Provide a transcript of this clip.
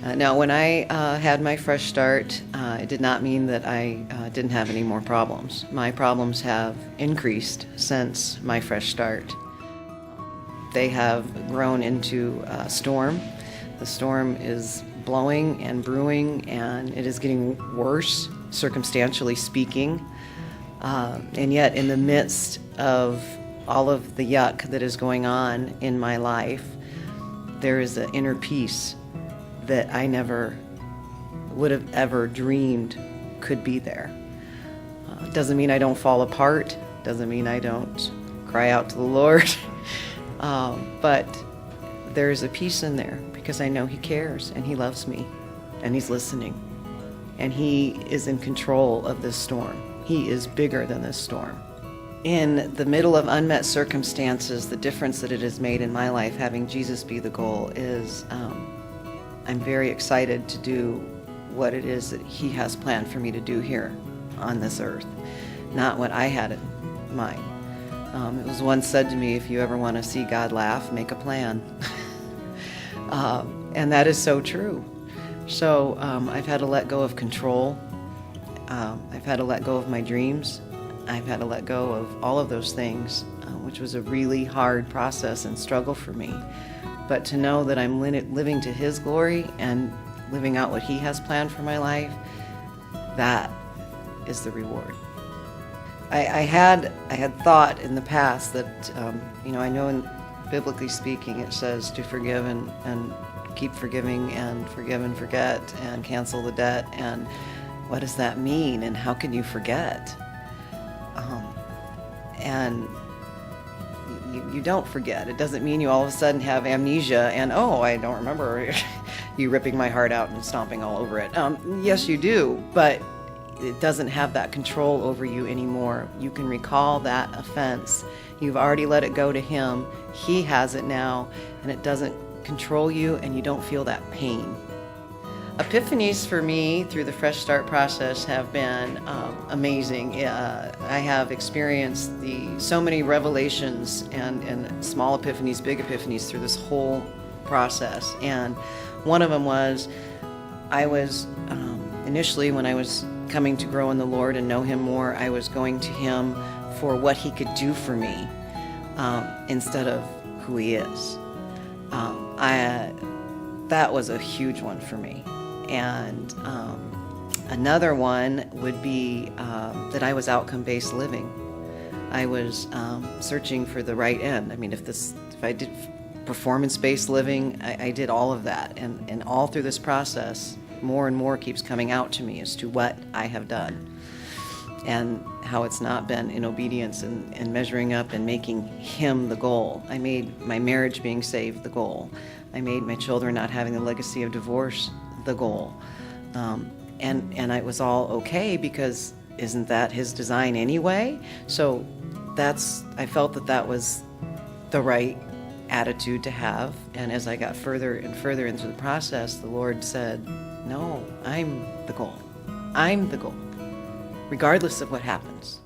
Now, when I had my fresh start, it did not mean that I didn't have any more problems. My problems have increased since my fresh start. They have grown into a storm. The storm is blowing and brewing, and it is getting worse, circumstantially speaking. And yet, in the midst of all of the yuck that is going on in my life, there is an inner peace that I never would have ever dreamed could be there. Doesn't mean I don't fall apart, doesn't mean I don't cry out to the Lord, but there's a peace in there because I know He cares and He loves me and He's listening and He is in control of this storm. He is bigger than this storm. In the middle of unmet circumstances, the difference that it has made in my life, having Jesus be the goal, is I'm very excited to do what it is that He has planned for me to do here on this earth, not what I had in mind. It was once said to me, if you ever want to see God laugh, make a plan. And that is so true. So I've had to let go of control. I've had to let go of my dreams. I've had to let go of all of those things, which was a really hard process and struggle for me. But to know that I'm living to His glory and living out what He has planned for my life, that is the reward. I had thought in the past that, I know biblically speaking it says to forgive and keep forgiving and forgive and forget and cancel the debt. And what does that mean? And how can you forget? And you don't forget. It doesn't mean you all of a sudden have amnesia and, I don't remember you ripping my heart out and stomping all over it. Yes, you do, but it doesn't have that control over you anymore. You can recall that offense. You've already let it go to Him. He has it now, and it doesn't control you, and you don't feel that pain. Epiphanies for me through the Fresh Start process have been amazing. I have experienced so many revelations and small epiphanies, big epiphanies through this whole process. And one of them was, I was initially, when I was coming to grow in the Lord and know Him more, I was going to Him for what He could do for me instead of who He is. That was a huge one for me. And another one would be that I was outcome-based living. I was searching for the right end. I mean, if I did performance-based living, I did all of that. And all through this process, more and more keeps coming out to me as to what I have done and how it's not been in obedience and measuring up and making Him the goal. I made my marriage being saved the goal. I made my children not having the legacy of divorce the goal. And it was all okay because isn't that His design anyway? So I felt that was the right attitude to have. And as I got further and further into the process, the Lord said, no, I'm the goal. I'm the goal, regardless of what happens.